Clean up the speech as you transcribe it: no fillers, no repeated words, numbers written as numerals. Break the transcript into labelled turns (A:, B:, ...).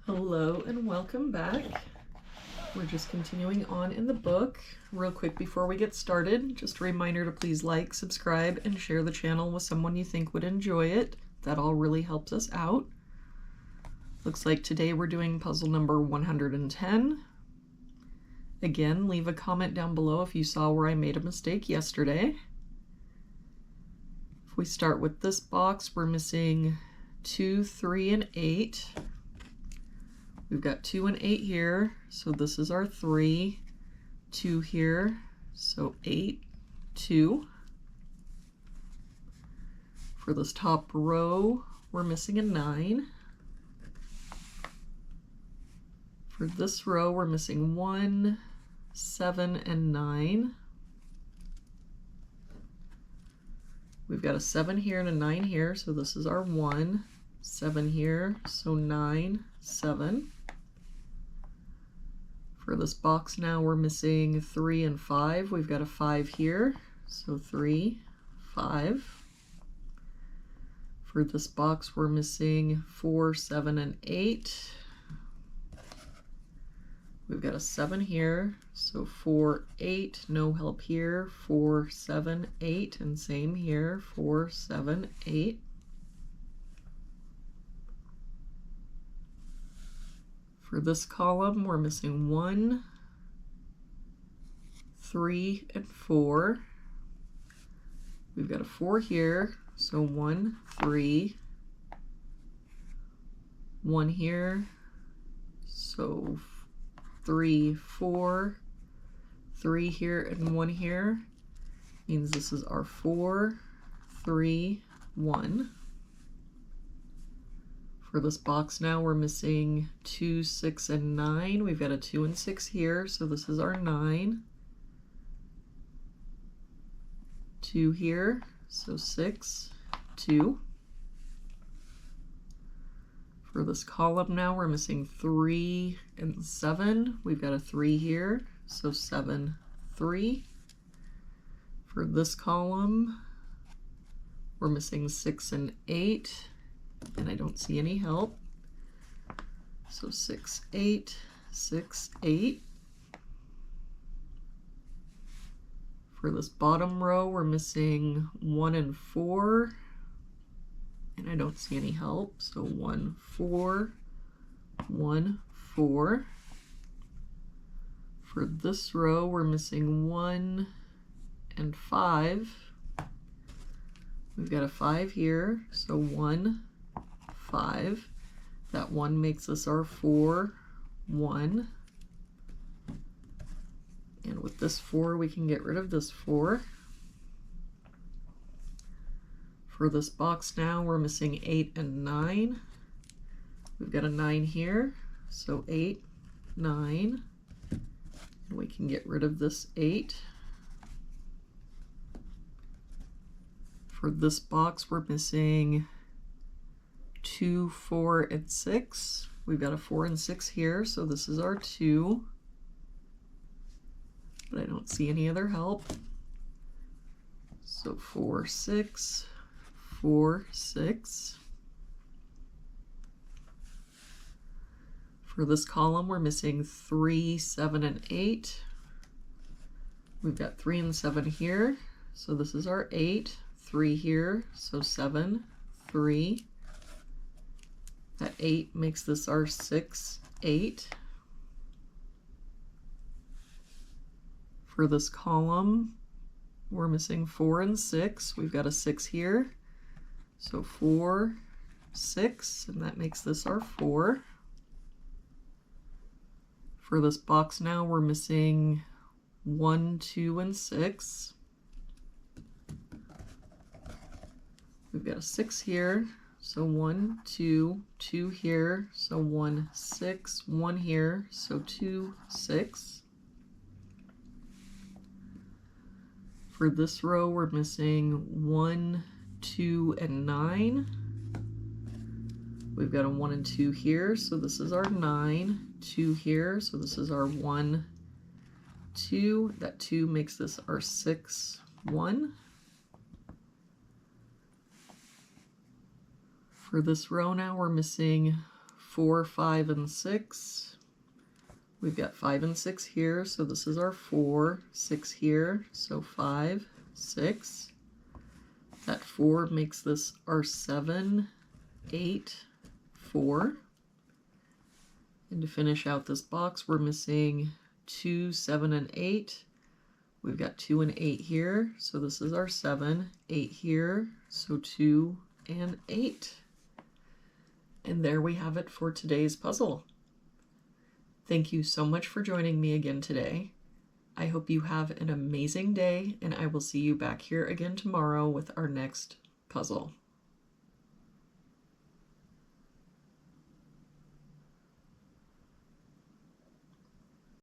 A: Hello and welcome back. We're just continuing on in the book. Real quick before we get started, just a reminder to please like, subscribe, and share the channel with someone you think would enjoy it. That all really helps us out. Looks like today we're doing puzzle number 110. Again, leave a comment down below if you saw where I made a mistake yesterday. If we start with this box, we're missing 2, 3, and 8. We've got 2 and 8 here, so this is our 3, 2 here, so 8, 2. For this top row, we're missing a 9. For this row, we're missing 1, 7, and 9. We've got a 7 here and a 9 here, so this is our 1, 7 here, so 9, 7. For this box now, we're missing 3 and 5. We've got a 5 here, so 3, 5. For this box, we're missing 4, 7, and 8. We've got a 7 here, so 4, 8, no help here, 4, 7, 8, and same here, 4, 7, 8. For this column, we're missing 1, 3, and 4. We've got a 4 here, so 1, 3. 1 here, so 3, 4. 3 here and 1 here. Means this is our 4, 3, 1. For this box now, we're missing 2, 6, and 9. We've got a 2 and 6 here, so this is our 9. 2 here, so 6, 2. For this column now, we're missing 3 and 7. We've got a 3 here, so 7, 3. For this column, we're missing 6 and 8. And I don't see any help. So 6, 8, 6, 8. For this bottom row, we're missing 1 and 4. And I don't see any help. So 1, 4, 1, 4. For this row, we're missing 1 and 5. We've got a 5 here, so 1, 5. That 1 makes us our 4, 1. And with this 4, we can get rid of this 4. For this box now, we're missing 8 and 9. We've got a 9 here, so 8, 9. And we can get rid of this 8. For this box, we're missing 2, 4, and 6. We've got a 4 and 6 here, so this is our 2. But I don't see any other help. So 4, 6, 4, 6. For this column, we're missing 3, 7, and 8. We've got 3 and 7 here, so this is our 8. 3 here, so 7, 3. That 8 makes this our 6, 8. For this column, we're missing 4 and 6. We've got a 6 here, so 4, 6, and that makes this our 4. For this box now, we're missing 1, 2, and 6. We've got a 6 here, so 1, 2, 2 here, so 1, 6, 1 here, so 2, 6. For this row, we're missing 1, 2, and 9. We've got a 1 and 2 here, so this is our 9. 2 here, so this is our 1, 2. That 2 makes this our 6, 1. For this row now, we're missing 4, 5, and 6. We've got 5 and 6 here, so this is our 4, 6 here, so 5, 6. That 4 makes this our 7, 8, 4. And to finish out this box, we're missing 2, 7, and 8. We've got 2 and 8 here, so this is our 7, 8 here, so 2 and 8. And there we have it for today's puzzle. Thank you so much for joining me again today. I hope you have an amazing day, and I will see you back here again tomorrow with our next puzzle.